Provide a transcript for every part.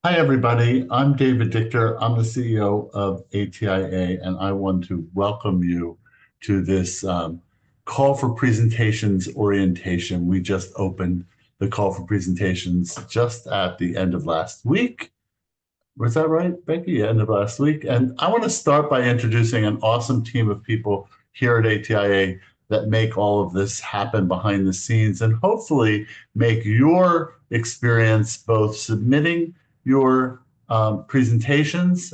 Hi, everybody. I'm David Dichter. I'm the CEO of ATIA, and I want to welcome you to this call for presentations orientation. We just opened the call for presentations just at the end of last week. Was that right, Becky? Yeah, end of last week. And I want to start by introducing an awesome team of people here at ATIA that make all of this happen behind the scenes and hopefully make your experience both submitting your presentations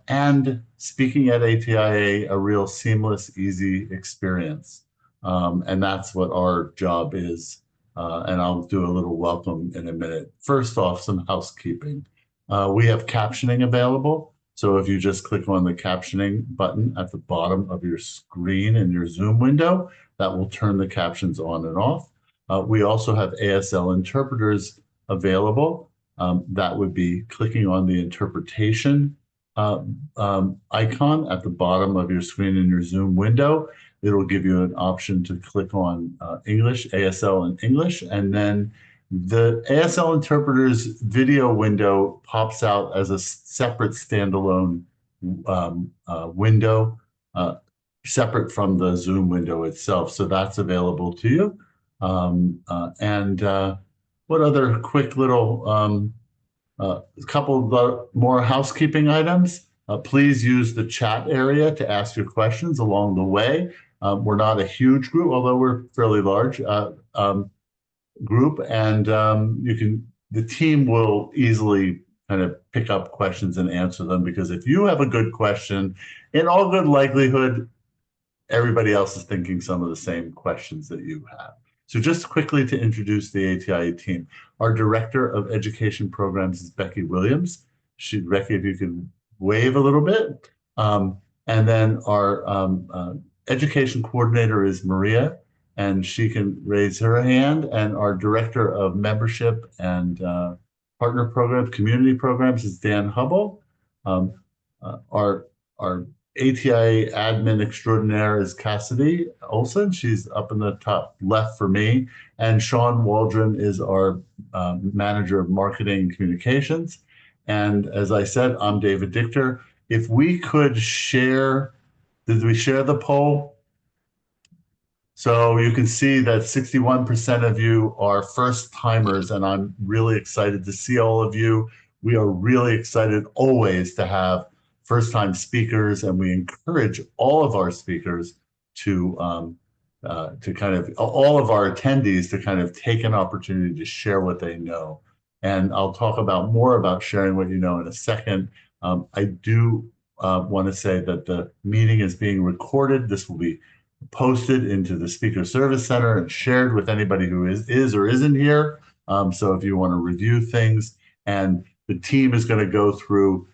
and speaking at ATIA a real seamless, easy experience. And that's what our job is. And I'll do a little welcome in a minute. First off, some housekeeping. We have captioning available. So if you just click on the captioning button at the bottom of your screen in your Zoom window, that will turn the captions on and off. We also have ASL interpreters available. That would be clicking on the interpretation icon at the bottom of your screen in your Zoom window. It'll give you an option to click on English, ASL and English, and then the ASL interpreter's video window pops out as a separate standalone window, separate from the Zoom window itself. So that's available to you. What other quick little couple of more housekeeping items? Please use the chat area to ask your questions along the way. We're not a huge group, although we're fairly large. Group, and the team will easily kind of pick up questions and answer them, because if you have a good question, in all good likelihood, everybody else is thinking some of the same questions that you have. So just quickly to introduce the ATIA team, our Director of Education Programs is Becky Williams. Becky, if you could wave a little bit. And then our Education Coordinator is Maria, and she can raise her hand. And our Director of Membership and Partner Programs, Community Programs is Dan Hubble. Our ATIA Admin Extraordinaire is Cassidy Olson. She's up in the top left for me. And Sean Waldron is our Manager of Marketing and Communications. And as I said, I'm David Dichter. If we could share, did we share the poll? So you can see that 61% of you are first timers, and I'm really excited to see all of you. We are really excited always to have first time speakers, and we encourage all of our speakers to kind of, all of our attendees to kind of take an opportunity to share what they know. And I'll talk about more about sharing what you know in a second. I do want to say that the meeting is being recorded. This will be posted into the Speaker Service Center and shared with anybody who is or isn't here. So if you want to review things, and the team is going to go through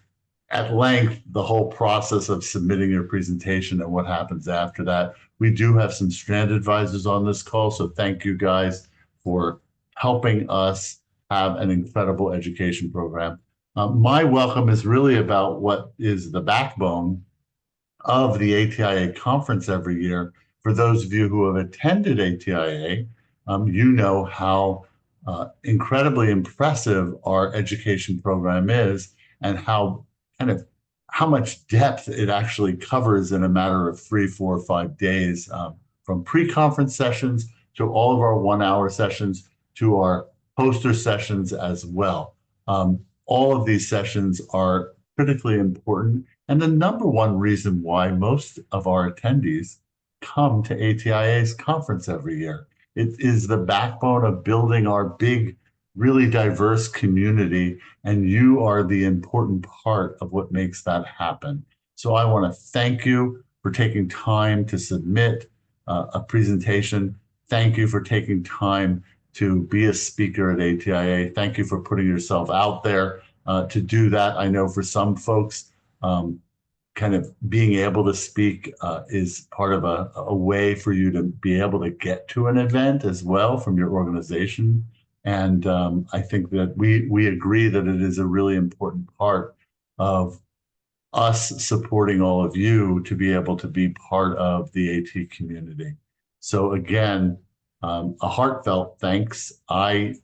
at length the whole process of submitting your presentation and what happens after that. We do have some strand advisors on this call, so thank you guys for helping us have an incredible education program. My welcome is really about what is the backbone of the ATIA conference every year. For those of you who have attended ATIA, you know how incredibly impressive our education program is, and how much depth it actually covers in a matter of 3, 4, 5 days, from pre-conference sessions to all of our 1-hour sessions to our poster sessions as well. All of these sessions are critically important, and the number one reason why most of our attendees come to ATIA's conference every year. It is the backbone of building our big, really diverse community, and you are the important part of what makes that happen. So I want to thank you for taking time to submit a presentation. Thank you for taking time to be a speaker at ATIA. Thank you for putting yourself out there to do that. I know for some folks, kind of being able to speak is part of a way for you to be able to get to an event as well from your organization. And I think that we agree that it is a really important part of us supporting all of you to be able to be part of the AT community. So again, A heartfelt thanks. I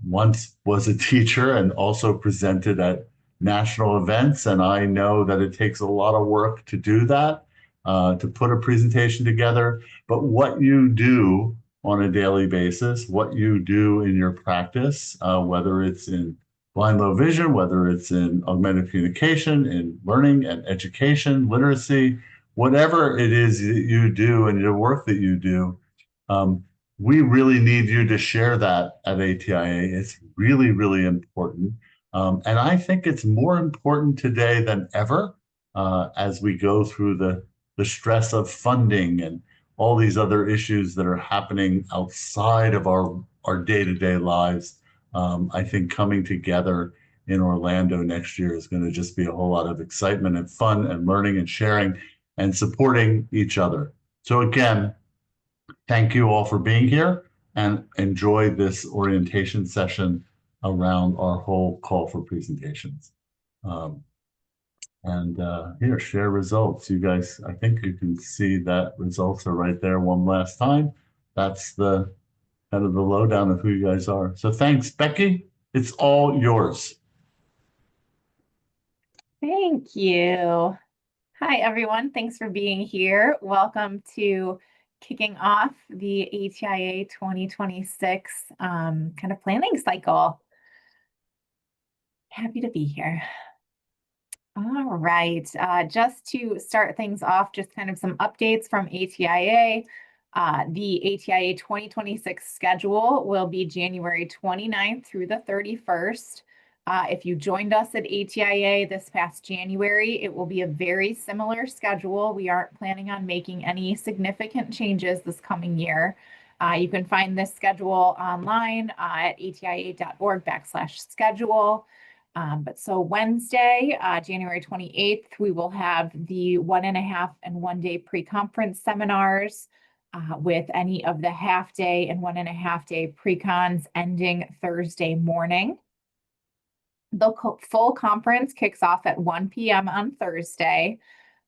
once was a teacher and also presented at national events, and I know that it takes a lot of work to do that, to put a presentation together. But what you do on a daily basis, what you do in your practice, whether it's in blind low vision, whether it's in augmented communication, in learning and education, literacy, whatever it is that you do and your work that you do, um, we really need you to share that at ATIA. It's really, really important. And I think it's more important today than ever, as we go through the stress of funding and all these other issues that are happening outside of our day-to-day lives. I think coming together in Orlando next year is going to just be a whole lot of excitement and fun and learning and sharing and supporting each other. So again, thank you all for being here and enjoy this orientation session around our whole call for presentations. Um, Here, share results. You guys, I think you can see that results are right there one last time. That's the kind of the lowdown of who you guys are. So thanks, Becky. It's all yours. Thank you. Hi, everyone. Thanks for being here. Welcome to kicking off the ATIA 2026 kind of planning cycle. Happy to be here. All right. Just to start things off, just kind of some updates from ATIA. The ATIA 2026 schedule will be January 29th through the 31st. If you joined us at ATIA this past January, it will be a very similar schedule. We aren't planning on making any significant changes this coming year. You can find this schedule online at atia.org/schedule. So Wednesday, January 28th, we will have the 1.5 and 1 day pre-conference seminars with any of the half day and 1.5 day pre-cons ending Thursday morning. The full conference kicks off at 1 p.m. on Thursday.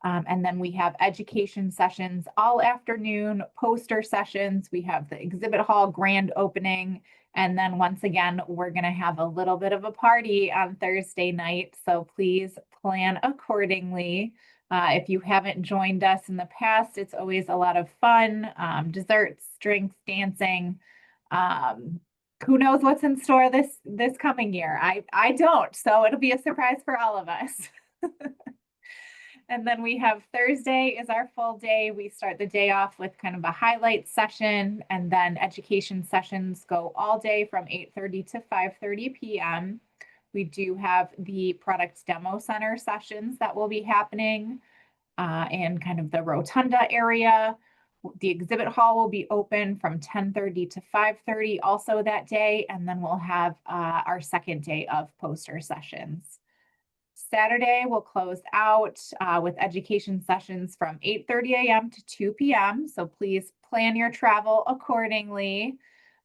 And then we have education sessions all afternoon, poster sessions. We have the exhibit hall grand opening. And then once again, we're going to have a little bit of a party on Thursday night. So please plan accordingly. If you haven't joined us in the past, it's always a lot of fun. Desserts, drinks, dancing. Who knows what's in store this coming year? I don't, so it'll be a surprise for all of us. And then we have Thursday is our full day. We start the day off with kind of a highlight session, and then education sessions go all day from 8:30 to 5:30 p.m. We do have the product demo center sessions that will be happening in kind of the rotunda area. The exhibit hall will be open from 10:30 to 5:30 also that day, and then we'll have our second day of poster sessions. Saturday, we'll close out with education sessions from 8:30 a.m. to 2 p.m. So please plan your travel accordingly.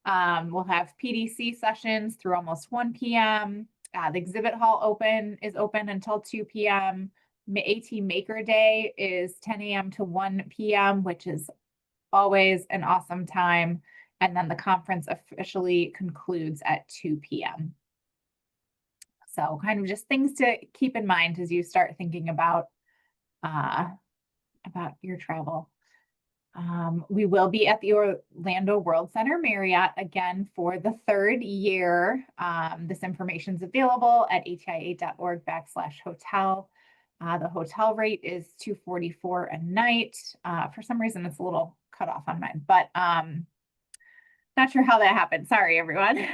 We'll have PDC sessions through almost 1 p.m. The exhibit hall is open until 2 p.m. AT Maker Day is 10 a.m. to 1 p.m., which is always an awesome time. And then the conference officially concludes at 2 p.m. So kind of just things to keep in mind as you start thinking about your travel. We will be at the Orlando World Center Marriott again for the third year. This information is available at atia.org/hotel. The hotel rate is $244 a night. For some reason, it's a little cut off on mine, but not sure how that happened. Sorry, everyone.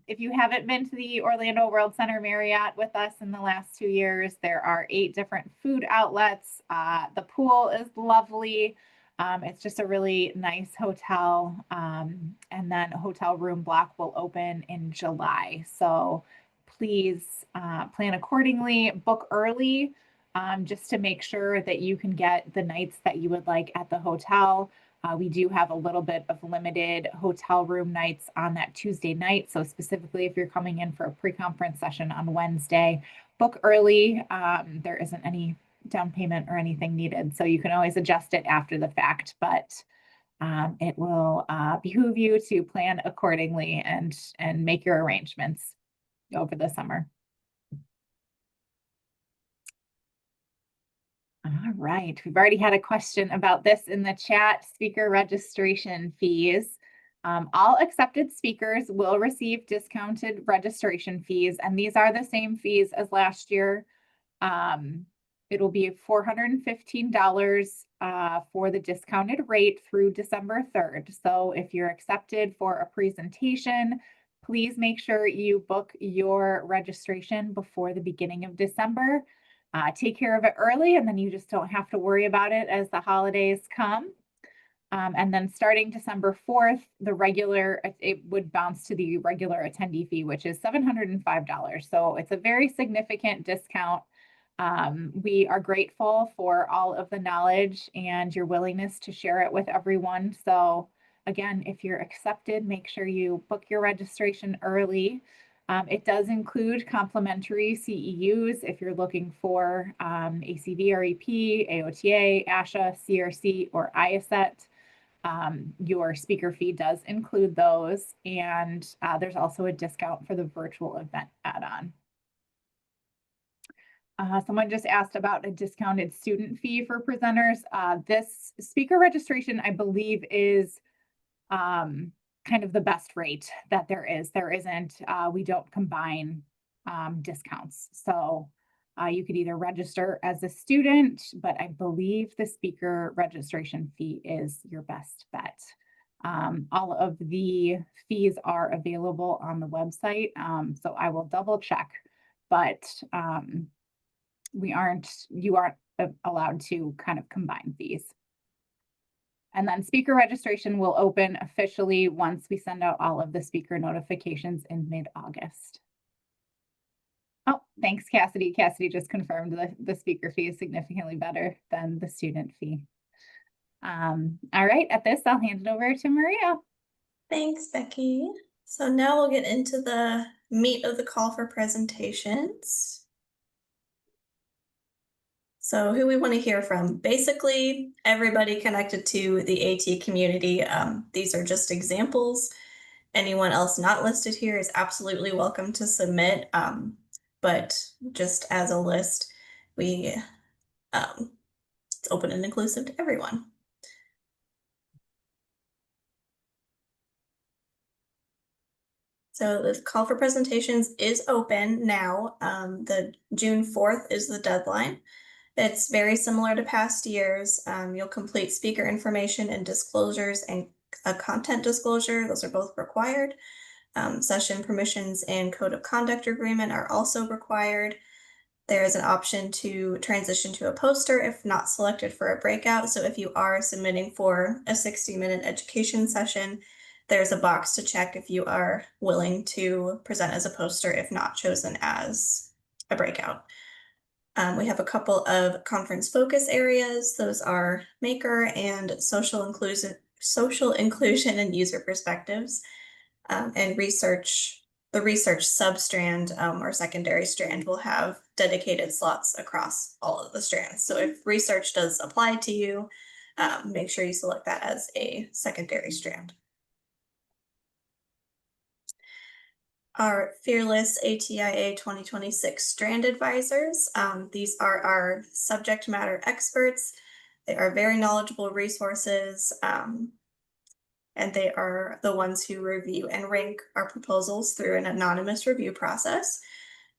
If you haven't been to the Orlando World Center Marriott with us in the last 2 years, there are 8 different food outlets. The pool is lovely. It's just a really nice hotel. And then hotel room block will open in July. So please plan accordingly, book early, just to make sure that you can get the nights that you would like at the hotel. We do have a little bit of limited hotel room nights on that Tuesday night. So specifically, if you're coming in for a pre-conference session on Wednesday, book early. There isn't any down payment or anything needed. So you can always adjust it after the fact, but it will behoove you to plan accordingly and make your arrangements over the summer. All right, we've already had a question about this in the chat, speaker registration fees. All accepted speakers will receive discounted registration fees, and these are the same fees as last year. It'll be $415 for the discounted rate through December 3rd. So if you're accepted for a presentation, please make sure you book your registration before the beginning of December. Take care of it early, and then you just don't have to worry about it as the holidays come. And then starting December 4th, it would bounce to the regular attendee fee, which is $705. So it's a very significant discount. We are grateful for all of the knowledge and your willingness to share it with everyone. So again, if you're accepted, make sure you book your registration early. It does include complimentary CEUs if you're looking for ACV, REP, AOTA, ASHA, CRC, or IASET. Your speaker fee does include those, and there's also a discount for the virtual event add-on. Someone just asked about a discounted student fee for presenters. This speaker registration, I believe, is kind of the best rate that there is. There isn't, we don't combine discounts. So you could either register as a student, but I believe the speaker registration fee is your best bet. All of the fees are available on the website, so I will double check, but you aren't allowed to kind of combine fees. And then speaker registration will open officially once we send out all of the speaker notifications in mid-August. Oh, thanks, Cassidy. Cassidy just confirmed the speaker fee is significantly better than the student fee. All right, at this, I'll hand it over to Maria. Thanks, Becky. So now we'll get into the meat of the call for presentations. So who we want to hear from? Basically, everybody connected to the ATIA community. These are just examples. Anyone else not listed here is absolutely welcome to submit. But just as a list, it's open and inclusive to everyone. So the call for presentations is open now. The June 4th is the deadline. It's very similar to past years. You'll complete speaker information and disclosures and a content disclosure. Those are both required. Session permissions and code of conduct agreement are also required. There is an option to transition to a poster if not selected for a breakout. So if you are submitting for a 60-minute education session, there's a box to check if you are willing to present as a poster if not chosen as a breakout. We have a couple of conference focus areas. Those are maker and social inclusion and user perspectives, and research. The research substrand or secondary strand will have dedicated slots across all of the strands. So if research does apply to you, make sure you select that as a secondary strand. Our Fearless ATIA 2026 Strand Advisors. These are our subject matter experts. They are very knowledgeable resources, and they are the ones who review and rank our proposals through an anonymous review process.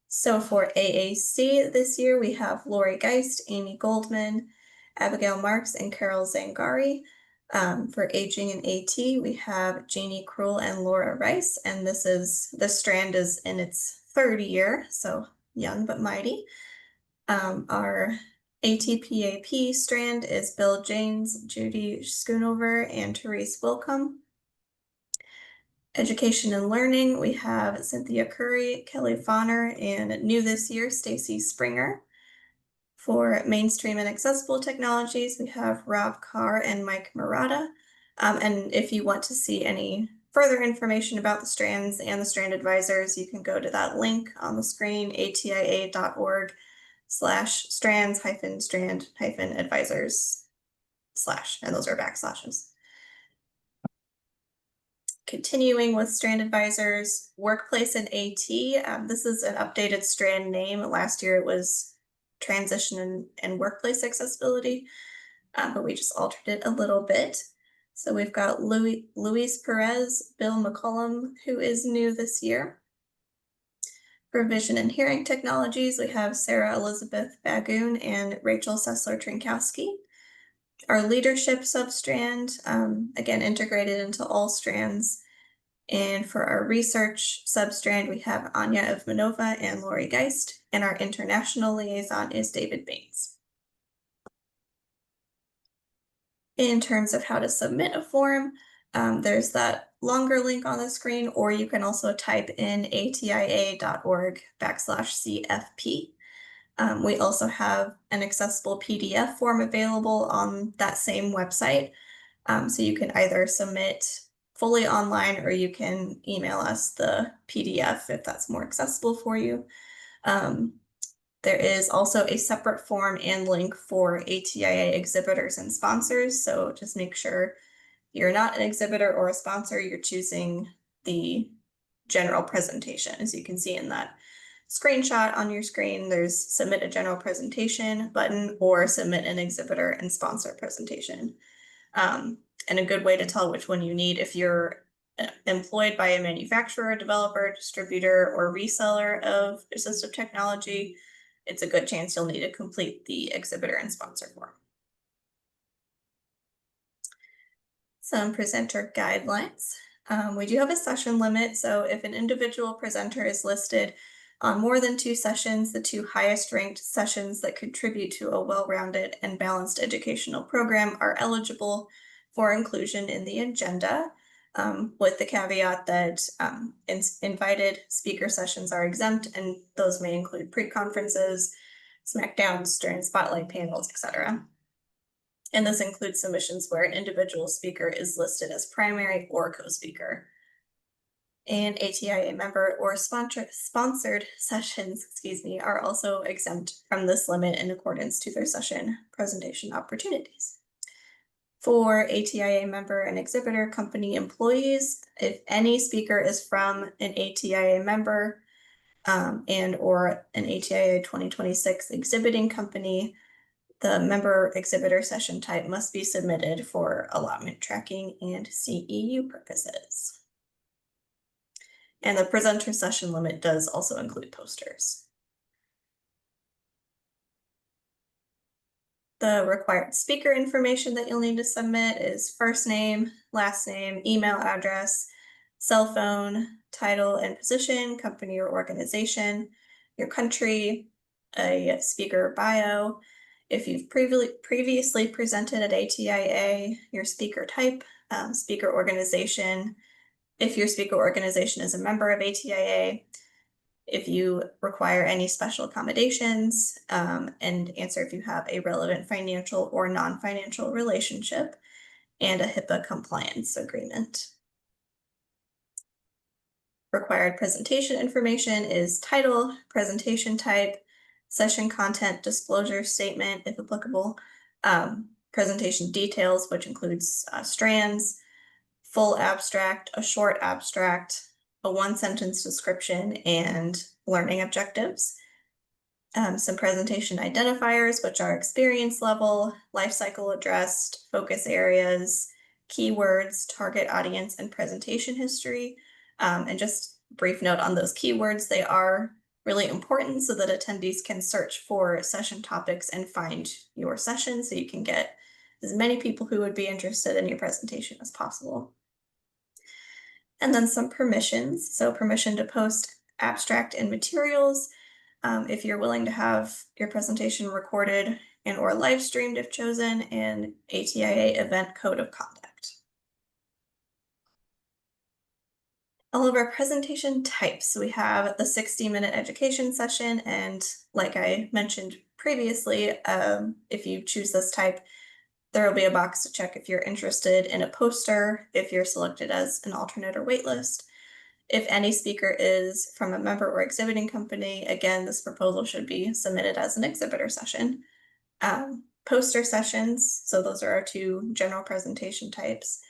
So for AAC this year, we have Lori Geist, Amy Goldman, Abigail Marks, and Carol Zangari. For aging and AT, we have Janie Krull and Laura Rice, and this strand is in its third year, so young but mighty. Our ATPAP strand is Bill Janes, Judy Schoonover, and Therese Wilcombe. Education and learning, we have Cynthia Curry, Kelly Fauner, and new this year, Stacy Springer. For mainstream and accessible technologies, we have Rob Carr and Mike Murata. And if you want to see any further information about the strands and the strand advisors, you can go to that link on the screen, atia.org/strands-strand-advisors/ and those are backslashes. Continuing with Strand Advisors, Workplace and AT. This is an updated Strand name. Last year it was Transition and Workplace Accessibility, but we just altered it a little bit. So we've got Luis Perez, Bill McCollum, who is new this year. For Vision and Hearing Technologies, we have Sarah Elizabeth Bagoon and Rachel Sessler-Trinkowski. Our Leadership Substrand, again, integrated into all strands. And for our Research Substrand, we have Anya Evmanova and Lori Geist, and our International Liaison is David Baines. In terms of how to submit a form, there's that longer link on the screen, or you can also type in atia.org/CFP. We also have an accessible PDF form available on that same website. So you can either submit fully online or you can email us the PDF if that's more accessible for you. There is also a separate form and link for ATIA exhibitors and sponsors. So just make sure you're not an exhibitor or a sponsor, you're choosing the general presentation. As you can see in that screenshot on your screen, there's submit a general presentation button or submit an exhibitor and sponsor presentation. And a good way to tell which one you need, if you're employed by a manufacturer, developer, distributor, or reseller of assistive technology, it's a good chance you'll need to complete the exhibitor and sponsor form. Some presenter guidelines. We do have a session limit, so if an individual presenter is listed on more than 2 sessions, the 2 highest ranked sessions that contribute to a well-rounded and balanced educational program are eligible for inclusion in the agenda, with the caveat that invited speaker sessions are exempt, and those may include pre-conferences, smackdowns, during spotlight panels, etc. And this includes submissions where an individual speaker is listed as primary or co-speaker. And ATIA member or sponsored sessions, are also exempt from this limit in accordance to their session presentation opportunities. For ATIA member and exhibitor company employees, if any speaker is from an ATIA member and or an ATIA 2026 exhibiting company, the member exhibitor session type must be submitted for allotment tracking and CEU purposes. And the presenter session limit does also include posters. The required speaker information that you'll need to submit is first name, last name, email address, cell phone, title and position, company or organization, your country, a speaker bio, if you've previously presented at ATIA, your speaker type, speaker organization, if your speaker organization is a member of ATIA, if you require any special accommodations, and answer if you have a relevant financial or non-financial relationship, and a HIPAA compliance agreement. Required presentation information is title, presentation type, session content disclosure statement, if applicable, presentation details, which includes strands, full abstract, a short abstract, a 1-sentence description, and learning objectives. Some presentation identifiers, which are experience level, life cycle addressed, focus areas, keywords, target audience, and presentation history. And just a brief note on those keywords, they are really important so that attendees can search for session topics and find your session so you can get as many people who would be interested in your presentation as possible. And then some permissions. So permission to post abstract and materials, if you're willing to have your presentation recorded and or live streamed if chosen, and ATIA event code of conduct. All of our presentation types, we have the 60-minute education session, and like I mentioned previously, if you choose this type, there will be a box to check if you're interested in a poster, if you're selected as an alternate or waitlist. If any speaker is from a member or exhibiting company, again, this proposal should be submitted as an exhibitor session. Poster sessions, so those are our 2 general presentation types.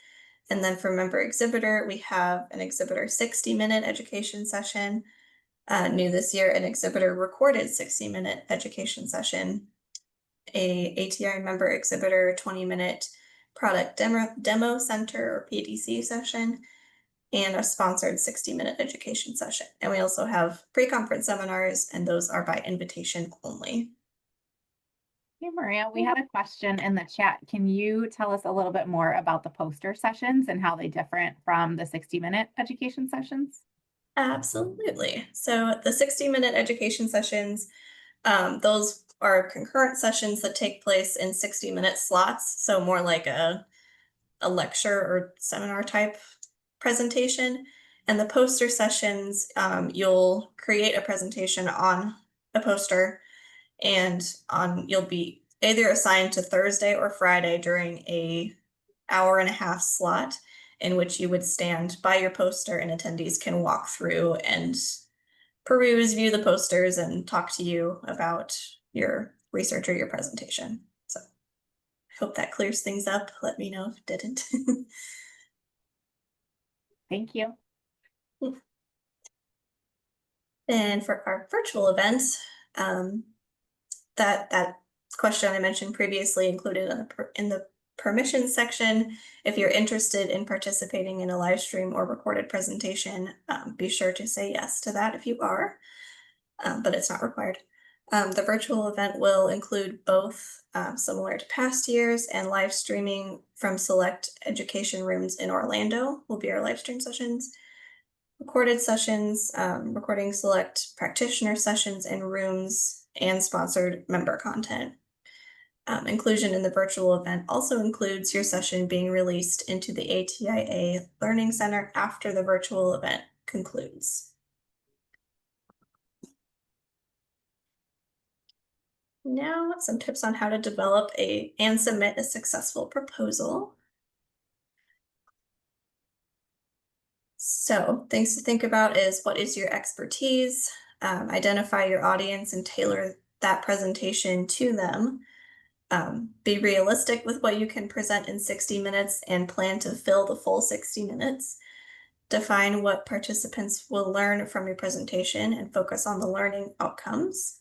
And then for member exhibitor, we have an exhibitor 60-minute education session. New this year, an exhibitor recorded 60-minute education session, a ATI member exhibitor 20-minute product demo center or PDC session, and a sponsored 60-minute education session. And we also have pre-conference seminars, and those are by invitation only. Hey, Maria, we had a question in the chat. Can you tell us a little bit more about the poster sessions and how they different from the 60-minute education sessions? Absolutely. So the 60-minute education sessions, those are concurrent sessions that take place in 60-minute slots. So more like a lecture or seminar type presentation. And the poster sessions, you'll create a presentation on a poster, and you'll be either assigned to Thursday or Friday during a hour-and-a-half slot in which you would stand by your poster, and attendees can walk through and peruse, view the posters, and talk to you about your research or your presentation. So I hope that clears things up. Let me know if it didn't. Thank you. And for our virtual events, that question I mentioned previously included in the permissions section. If you're interested in participating in a live stream or recorded presentation, be sure to say yes to that if you are, but it's not required. The virtual event will include both, similar to past years, and live streaming from select education rooms in Orlando will be our live stream sessions. Recorded sessions, recording select practitioner sessions in rooms, and sponsored member content. Inclusion in the virtual event also includes your session being released into the ATIA Learning Center after the virtual event concludes. Now, some tips on how to develop and submit a successful proposal. So things to think about is, what is your expertise? Identify your audience and tailor that presentation to them. Be realistic with what you can present in 60 minutes and plan to fill the full 60 minutes. Define what participants will learn from your presentation and focus on the learning outcomes.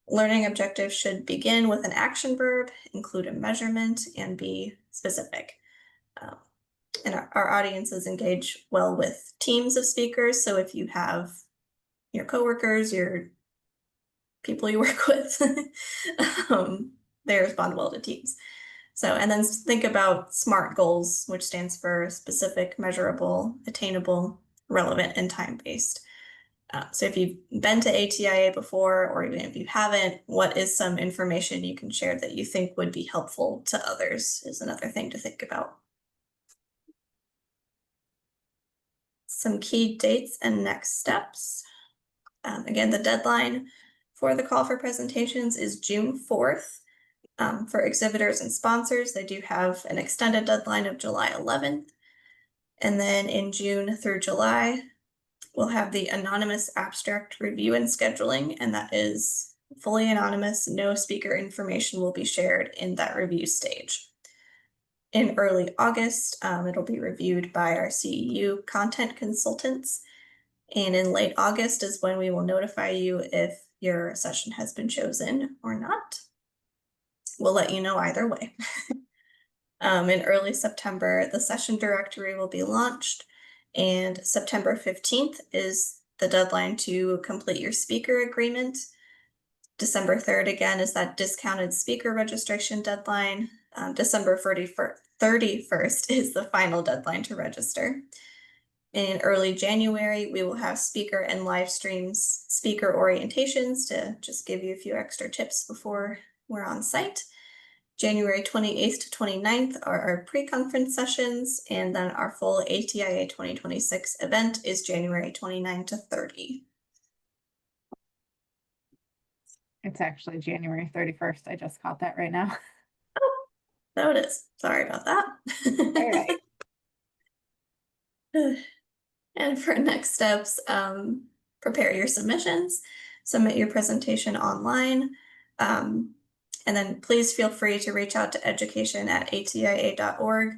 Learning objectives should begin with an action verb, include a measurement, and be specific. And our audiences engage well with teams of speakers. So if you have your coworkers, your people you work with, they respond well to teams. So, and then think about SMART goals, which stands for specific, measurable, attainable, relevant, and time-based. So if you've been to ATIA before, or even if you haven't, what is some information you can share that you think would be helpful to others is another thing to think about. Some key dates and next steps. Again, the deadline for the call for presentations is June 4th. For exhibitors and sponsors, they do have an extended deadline of July 11th. And then in June through July, we'll have the anonymous abstract review and scheduling, and that is fully anonymous. No speaker information will be shared in that review stage. In early August, it'll be reviewed by our CEU content consultants. And in late August is when we will notify you if your session has been chosen or not. We'll let you know either way. In early September, the session directory will be launched, and September 15th is the deadline to complete your speaker agreement. December 3rd, again, is that discounted speaker registration deadline. December 31st is the final deadline to register. In early January, we will have speaker and live streams, speaker orientations, to just give you a few extra tips before we're on site. January 28th to 29th are our pre-conference sessions, and then our full ATIA 2026 event is January 29 to 30. It's actually January 31st. I just caught that right now. Oh, there it is. Sorry about that. All right. And for next steps, prepare your submissions, submit your presentation online, and then please feel free to reach out to education@atia.org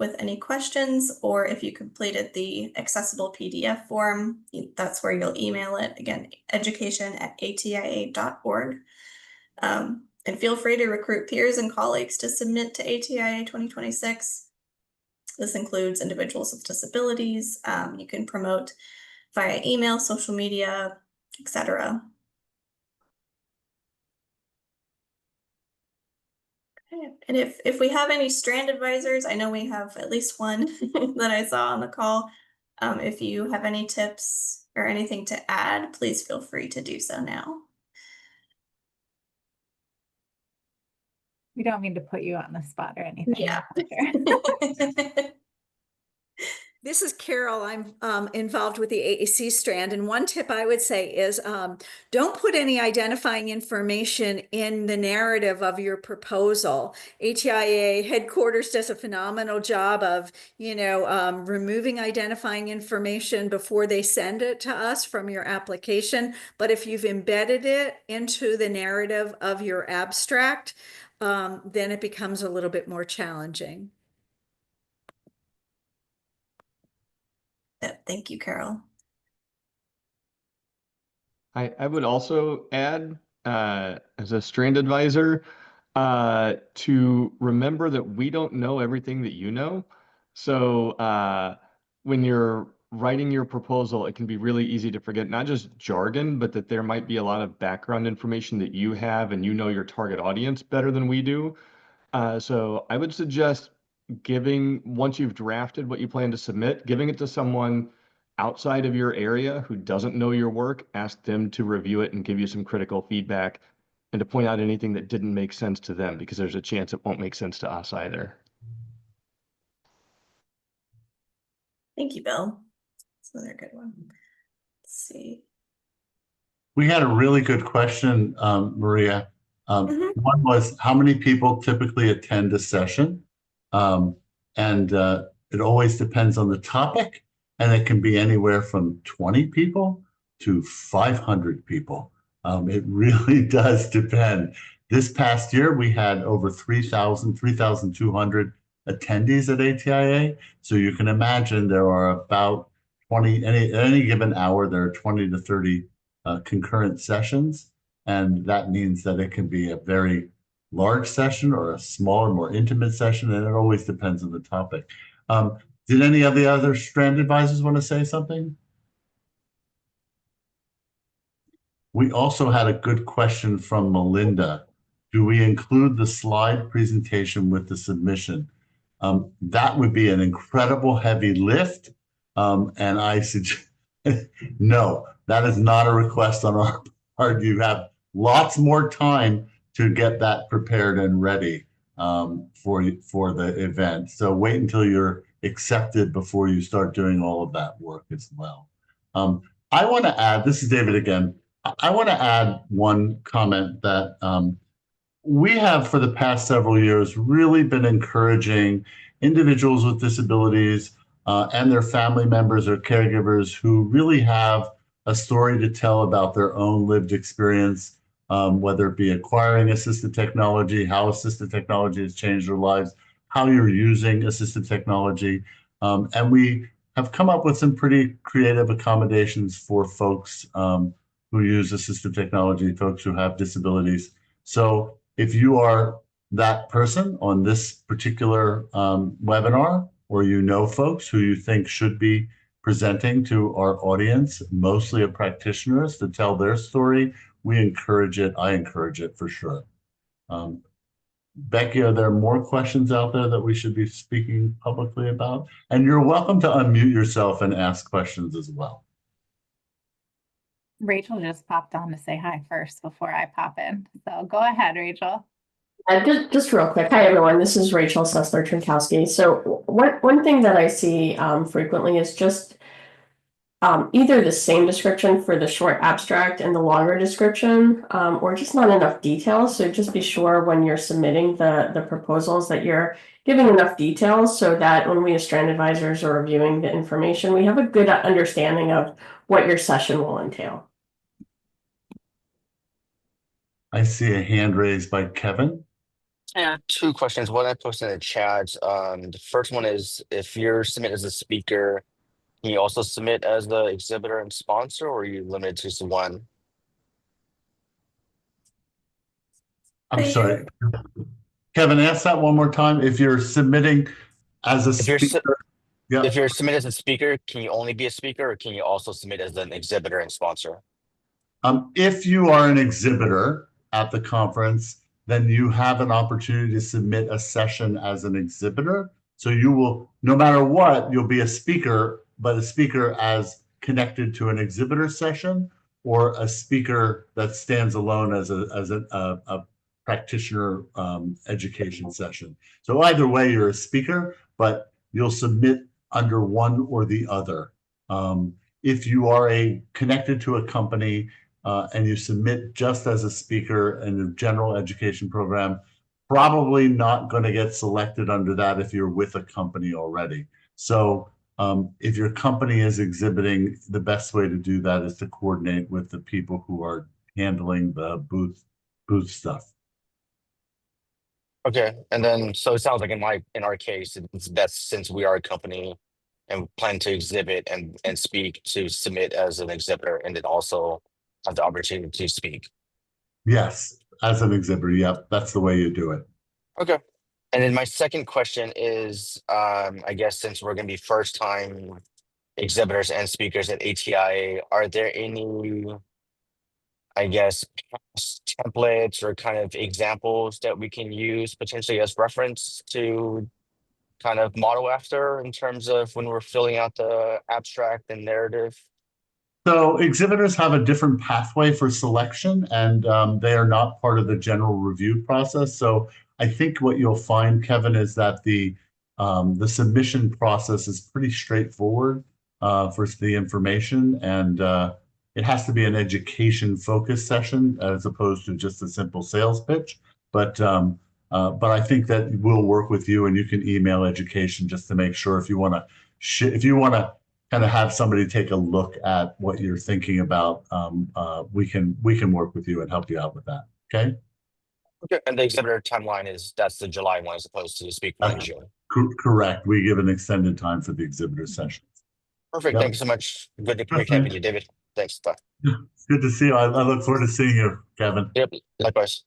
with any questions, or if you completed the accessible PDF form, that's where you'll email it. Again, education@atia.org. And feel free to recruit peers and colleagues to submit to ATIA 2026. This includes individuals with disabilities. You can promote via email, social media, etc. And if we have any strand advisors, I know we have at least one that I saw on the call. If you have any tips or anything to add, please feel free to do so now. We don't mean to put you on the spot or anything. Yeah. This is Carol. I'm involved with the AAC strand. And one tip I would say is don't put any identifying information in the narrative of your proposal. ATIA headquarters does a phenomenal job of, removing identifying information before they send it to us from your application. But if you've embedded it into the narrative of your abstract, then it becomes a little bit more challenging. Thank you, Carol. I would also add, as a strand advisor, to remember that we don't know everything that you know. So when you're writing your proposal, it can be really easy to forget not just jargon, but that there might be a lot of background information that you have and you know your target audience better than we do. So I would suggest once you've drafted what you plan to submit, giving it to someone outside of your area who doesn't know your work, ask them to review it and give you some critical feedback, and to point out anything that didn't make sense to them, because there's a chance it won't make sense to us either. Thank you, Bill. That's another good one. Let's see. We had a really good question, Maria. One was, how many people typically attend a session? It always depends on the topic, and it can be anywhere from 20 people to 500 people. It really does depend. This past year, we had over 3,200 attendees at ATIA. So you can imagine there are about 20, any given hour, there are 20 to 30 concurrent sessions. And that means that it can be a very large session or a smaller, more intimate session, and it always depends on the topic. Did any of the other strand advisors want to say something? We also had a good question from Melinda. Do we include the slide presentation with the submission? That would be an incredible heavy lift. And I suggest, no, that is not a request on our part. You have lots more time to get that prepared and ready for the event. So wait until you're accepted before you start doing all of that work as well. I want to add, this is David again, I want to add one comment that we have for the past several years really been encouraging individuals with disabilities and their family members or caregivers who really have a story to tell about their own lived experience, whether it be acquiring assistive technology, how assistive technology has changed their lives, how you're using assistive technology. And we have come up with some pretty creative accommodations for folks who use assistive technology, folks who have disabilities. So if you are that person on this particular webinar, or you know folks who you think should be presenting to our audience, mostly of practitioners, to tell their story, we encourage it. I encourage it for sure. Becky, are there more questions out there that we should be speaking publicly about? And you're welcome to unmute yourself and ask questions as well. Rachel just popped on to say hi first before I pop in. So go ahead, Rachel. Just real quick. Hi, everyone. This is Rachel Sessler-Trinkowski. So one thing that I see frequently is just either the same description for the short abstract and the longer description, or just not enough details. So just be sure when you're submitting the proposals that you're giving enough details so that when we as strand advisors are reviewing the information, we have a good understanding of what your session will entail. I see a hand raised by Kevin. Yeah, two questions. One I posted in the chat. The first one is if you're submit as a speaker, can you also submit as the exhibitor and sponsor, or are you limited to just one? I'm Are you- sorry. Kevin, ask that one more time. If you're submitting as a If you're su- speaker, yeah. if you're submit as a speaker, can you only be a speaker, or can you also submit as an exhibitor and sponsor? If you are an exhibitor at the conference, then you have an opportunity to submit a session as an exhibitor. So you will, no matter what, you'll be a speaker, but a speaker as connected to an exhibitor session or a speaker that stands alone as a practitioner education session. So either way, you're a speaker, but you'll submit under one or the other. If you are connected to a company and you submit just as a speaker in the general education program, probably not going to get selected under that if you're with a company already. So if your company is exhibiting, the best way to do that is to coordinate with the people who are handling the booth stuff. Okay, and then so it sounds like in our case, that's since we are a company and plan to exhibit and speak, to submit as an exhibitor and then also have the opportunity to speak. Yes, as an exhibitor, yep, that's the way you do it. Okay. And then my second question is, I guess since we're going to be first time exhibitors and speakers at ATIA, are there any, I guess, past templates or kind of examples that we can use potentially as reference to kind of model after in terms of when we're filling out the abstract and narrative? So exhibitors have a different pathway for selection, and they are not part of the general review process. So I think what you'll find, Kevin, is that the submission process is pretty straightforward for the information, and it has to be an education focused session as opposed to just a simple sales pitch. But I think that we'll work with you, and you can email education just to make sure if you want to kind of have somebody take a look at what you're thinking about, we can work with you and help you out with that. Okay. Okay. And the exhibitor timeline that's the July one as opposed to the speak one in June. Correct. We give an extended time for the exhibitor sessions. Perfect. Yep. Thank you so much. Good to Yes, reconnect with you, David. Thanks. Bye. It's good to see you. I look forward to seeing you, Kevin. Yep. Likewise.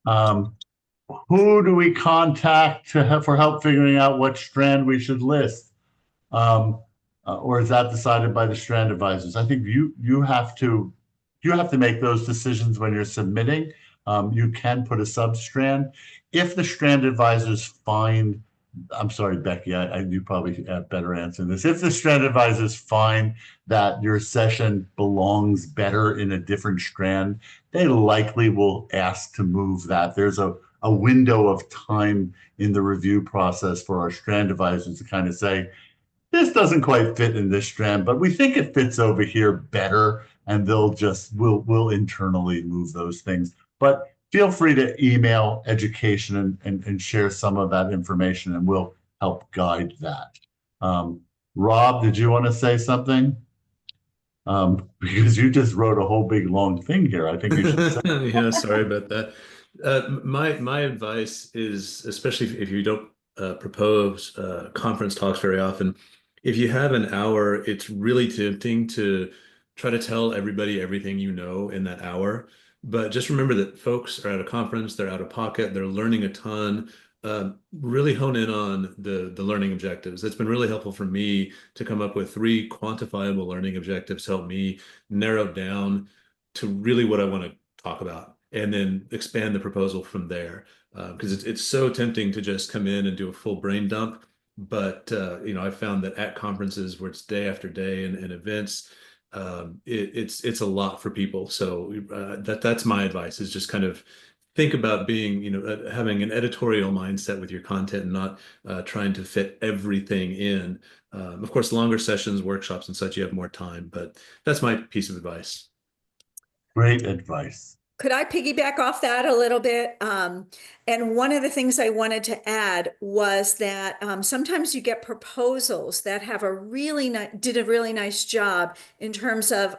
Who do we contact for help figuring out what strand we should list? Or is that decided by the strand advisors? I think you have to make those decisions when you're submitting. You can put a sub-strand. If the strand advisors find, I'm sorry, Becky, you probably have better answer this. If the strand advisors find that your session belongs better in a different strand, they likely will ask to move that. There's a window of time in the review process for our strand advisors to kind of say, this doesn't quite fit in this strand, but we think it fits over here better, and we'll internally move those things. But feel free to email education and share some of that information, and we'll help guide that. Rob, did you want to say something? Because you just wrote a whole big long thing here. I think you should say. Yeah, sorry about that. My advice is, especially if you don't propose conference talks very often, if you have an hour, it's really tempting to try to tell everybody everything you know in that hour. But just remember that folks are at a conference, they're out of pocket, they're learning a ton. Really hone in on the learning objectives. It's been really helpful for me to come up with 3 quantifiable learning objectives to help me narrow down to really what I want to talk about, and then expand the proposal from there. Because it's so tempting to just come in and do a full brain dump. But I found that at conferences where it's day after day and events, it's a lot for people. So that's my advice, is just kind of think about being, having an editorial mindset with your content and not trying to fit everything in. Of course, longer sessions, workshops and such, you have more time, but that's my piece of advice. Great advice. Could I piggyback off that a little bit? And one of the things I wanted to add was that sometimes you get proposals that have did a really nice job in terms of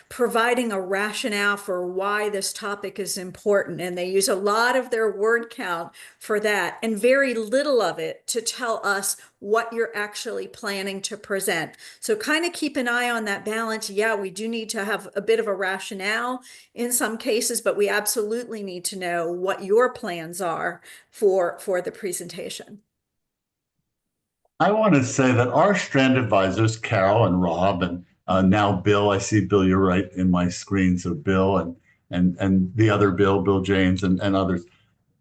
providing a rationale for why this topic is important. And they use a lot of their word count for that and very little of it to tell us what you're actually planning to present. So kind of keep an eye on that balance. Yeah, we do need to have a bit of a rationale in some cases, but we absolutely need to know what your plans are for the presentation. I want to say that our strand advisors, Carol and Rob, and now Bill. I see Bill. You're right in my screen. So Bill and the other Bill, Bill James, and others.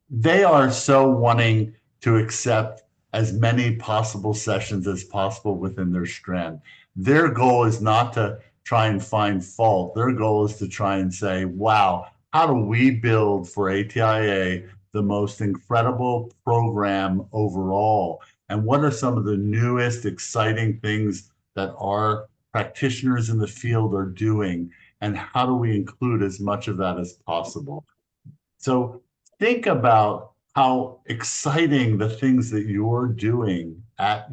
They are so wanting to accept as many possible sessions as possible within their strand. Their goal is not to try and find fault. Their goal is to try and say, wow, how do we build for ATIA the most incredible program overall? And what are some of the newest exciting things that our practitioners in the field are doing? And how do we include as much of that as possible? So think about how exciting the things that you're doing at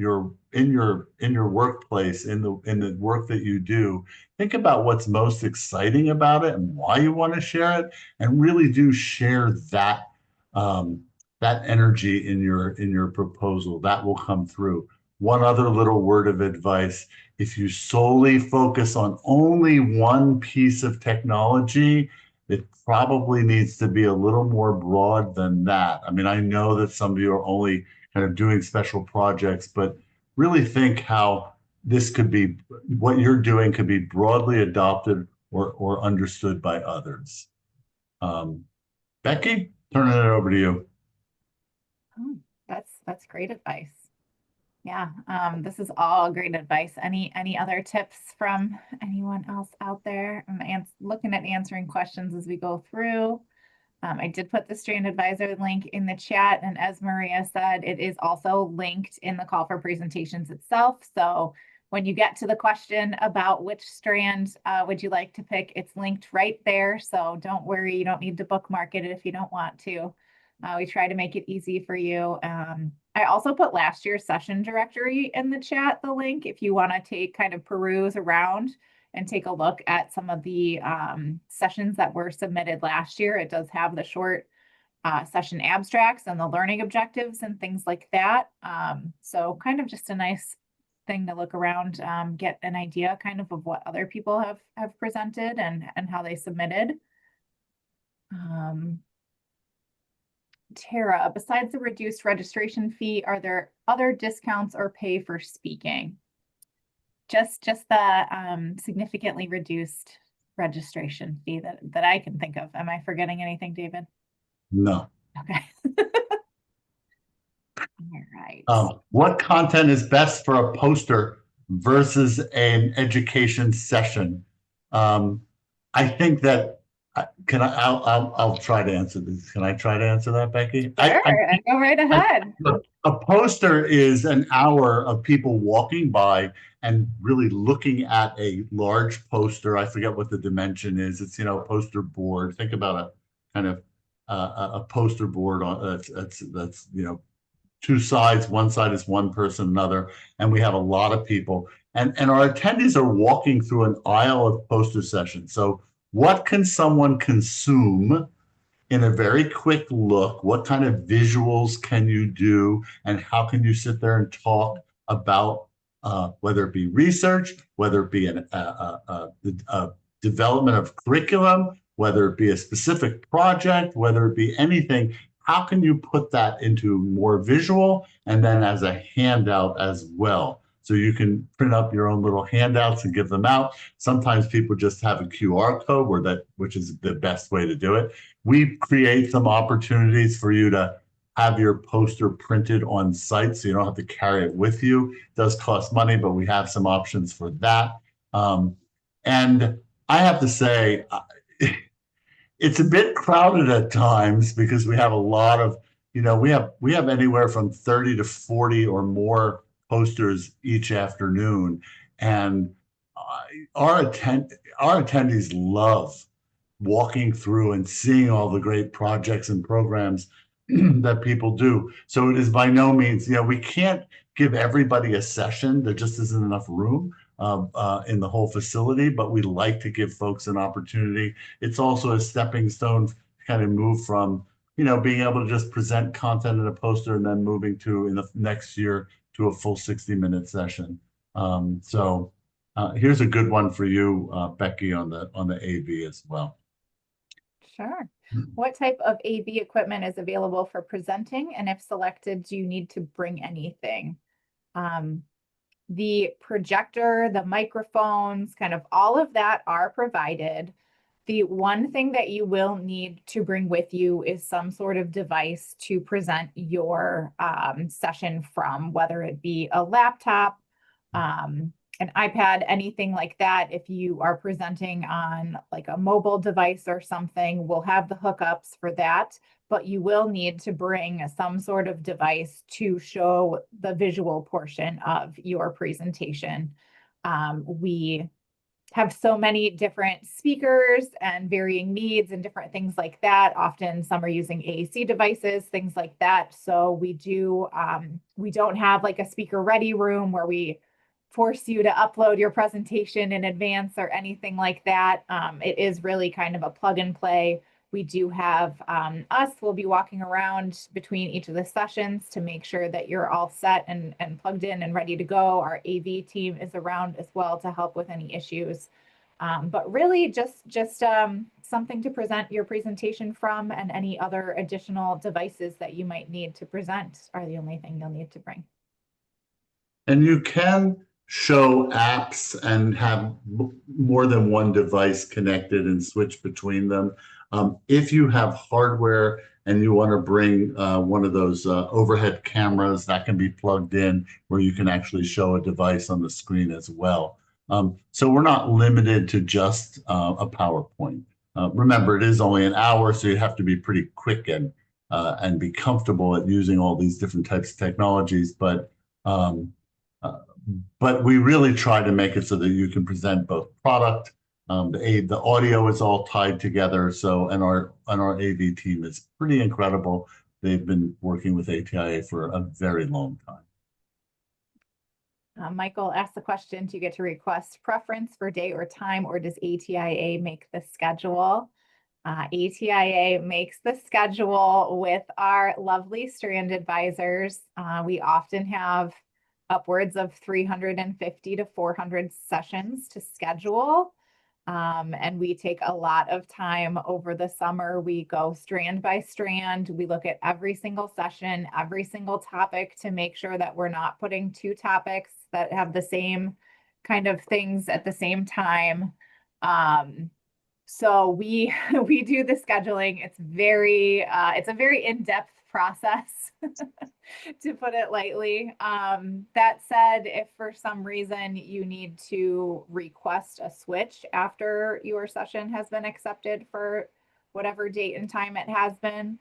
in your workplace, in the work that you do. Think about what's most exciting about it and why you want to share it, and really do share that that energy in your proposal. That will come through. One other little word of advice: if you solely focus on only one piece of technology, it probably needs to be a little more broad than that. I mean, I know that some of you are only kind of doing special projects, but really think how this could be, what you're doing could be broadly adopted or understood by others. Becky, turning it over to you. Oh, that's great advice. Yeah, this is all great advice. Any other tips from anyone else out there? I'm looking at answering questions as we go through. I did put the Strand Advisor link in the chat, and as Maria said, it is also linked in the call for presentations itself. So when you get to the question about which strand would you like to pick, it's linked right there. So don't worry, you don't need to bookmark it if you don't want to. We try to make it easy for you. I also put last year's session directory in the chat, the link, if you want to kind of peruse around and take a look at some of the sessions that were submitted last year. It does have the short session abstracts and the learning objectives and things like that. So kind of just a nice thing to look around, get an idea kind of what other people have presented and how they submitted. Tara, besides the reduced registration fee, are there other discounts or pay for speaking? Just the significantly reduced registration fee that I can think of. Am I forgetting anything, David? No. Okay. All right. What content is best for a poster versus an education session? I think that I'll try to answer this. Can I try to answer that, Becky? Sure, go right ahead. A poster is an hour of people walking by and really looking at a large poster. I forget what the dimension is. It's, a poster board. Think about a kind of a poster board on that's two sides. One side is one person, another, and we have a lot of people. And our attendees are walking through an aisle of poster sessions. So what can someone consume in a very quick look? What kind of visuals can you do, and how can you sit there and talk about whether it be research, whether it be a development of curriculum, whether it be a specific project, whether it be anything? How can you put that into more visual and then as a handout as well? So you can print up your own little handouts and give them out. Sometimes people just have a QR code, which is the best way to do it. We create some opportunities for you to have your poster printed on site, so you don't have to carry it with you. It does cost money, but we have some options for that. And I have to say, it's a bit crowded at times because we have a lot of, we have anywhere from 30 to 40 or more posters each afternoon, and our attendees love walking through and seeing all the great projects and programs that people do. So it is by no means, we can't give everybody a session. There just isn't enough room in the whole facility, but we like to give folks an opportunity. It's also a stepping stone to kind of move from, being able to just present content in a poster and then moving to, in the next year, to a full 60-minute session. So here's a good one for you, Becky, on the AV as well. Sure. What type of AV equipment is available for presenting? And if selected, do you need to bring anything? The projector, the microphones, kind of all of that are provided. The one thing that you will need to bring with you is some sort of device to present your session from, whether it be a laptop, an iPad, anything like that. If you are presenting on like a mobile device or something, we'll have the hookups for that, but you will need to bring some sort of device to show the visual portion of your presentation. We have so many different speakers and varying needs and different things like that. Often some are using AAC devices, things like that. So we don't have like a speaker ready room where we force you to upload your presentation in advance or anything like that. It is really kind of a plug and play. We do have we'll be walking around between each of the sessions to make sure that you're all set and plugged in and ready to go. Our AV team is around as well to help with any issues. But really just something to present your presentation from, and any other additional devices that you might need to present are the only thing you'll need to bring. And you can show apps and have more than one device connected and switch between them. If you have hardware and you want to bring one of those overhead cameras that can be plugged in, where you can actually show a device on the screen as well. So we're not limited to just a PowerPoint. Remember, it is only an hour, so you have to be pretty quick and be comfortable at using all these different types of technologies. But we really try to make it so that you can present both product. The audio is all tied together. So, and our AV team is pretty incredible. They've been working with ATIA for a very long time. Michael asked the question, do you get to request preference for day or time, or does ATIA make the schedule? ATIA makes the schedule with our lovely strand advisors. We often have upwards of 350 to 400 sessions to schedule. And we take a lot of time over the summer. We go strand by strand. We look at every single session, every single topic, to make sure that we're not putting two topics that have the same kind of things at the same time. So we do the scheduling. It's a very in-depth process, to put it lightly. That said, if for some reason you need to request a switch after your session has been accepted for whatever date and time it has been,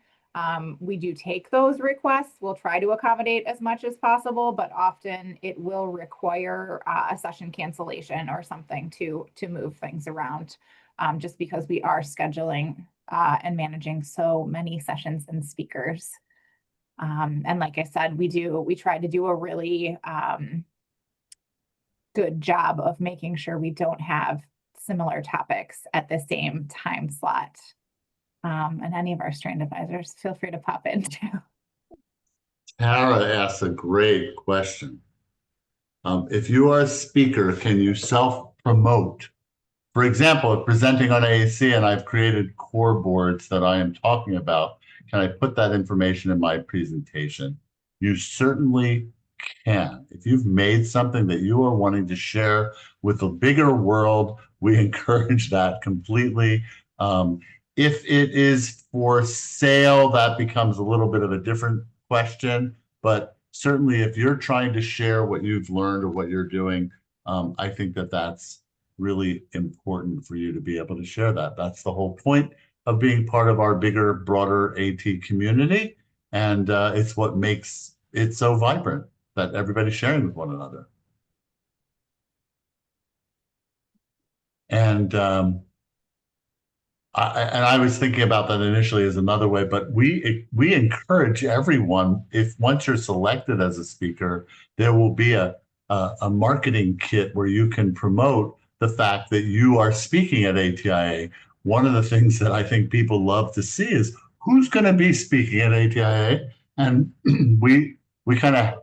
we do take those requests. We'll try to accommodate as much as possible, but often it will require a session cancellation or something to move things around, just because we are scheduling and managing so many sessions and speakers. And like I said, we try to do a really good job of making sure we don't have similar topics at the same time slot. And any of our strand advisors, feel free to pop in too. Tara asks a great question. If you are a speaker, can you self-promote? For example, if presenting on AAC and I've created core boards that I am talking about, can I put that information in my presentation? You certainly can. If you've made something that you are wanting to share with the bigger world, we encourage that completely. If it is for sale, that becomes a little bit of a different question. But certainly if you're trying to share what you've learned or what you're doing, I think that that's really important for you to be able to share that. That's the whole point of being part of our bigger, broader AT community. And it's what makes it so vibrant, that everybody's sharing with one another. And And I was thinking about that initially as another way, but we encourage everyone, if once you're selected as a speaker, there will be a marketing kit where you can promote the fact that you are speaking at ATIA. One of the things that I think people love to see is who's going to be speaking at ATIA, and we kind of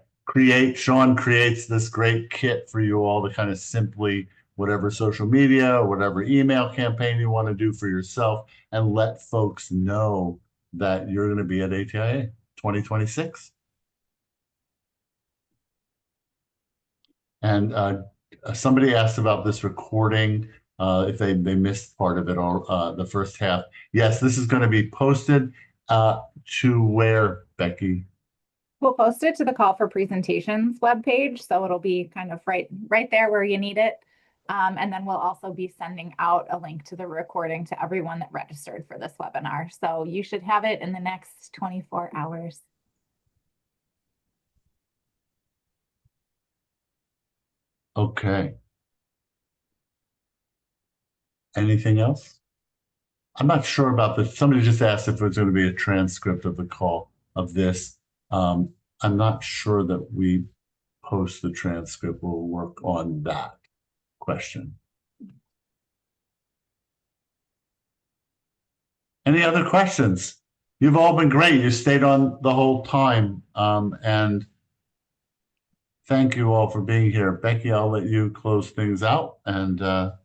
Sean creates this great kit for you all to kind of simply, whatever social media or whatever email campaign you want to do for yourself, and let folks know that you're going to be at ATIA 2026. And somebody asked about this recording, if they missed part of it, or the first half. Yes, this is going to be posted to where, Becky? We'll post it to the Call for Presentations webpage, so it'll be kind of right there where you need it. And then we'll also be sending out a link to the recording to everyone that registered for this webinar. So you should have it in the next 24 hours. Okay. Anything else? I'm not sure about this. Somebody just asked if there's going to be a transcript of the call of this. I'm not sure that we post the transcript. We'll work on that question. Any other questions? You've all been great. You stayed on the whole time. And thank you all for being here. Becky, I'll let you close things out. And there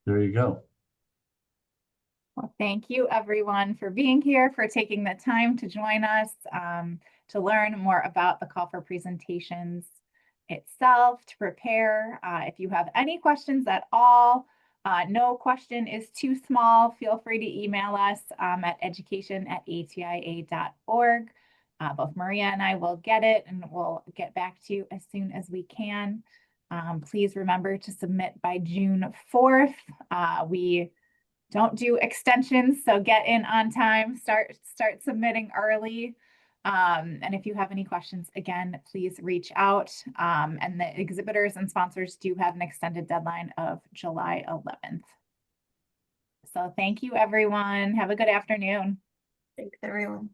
you go. Well, thank you everyone for being here, for taking the time to join us, to learn more about the Call for Presentations itself, to prepare. If you have any questions at all, no question is too small, feel free to email us at education@atia.org. Both Maria and I will get it, and we'll get back to you as soon as we can. Please remember to submit by June 4th. We don't do extensions, so get in on time, start submitting early. And if you have any questions, again, please reach out. And the exhibitors and sponsors do have an extended deadline of July 11th. So thank you, everyone. Have a good afternoon. Thanks, everyone.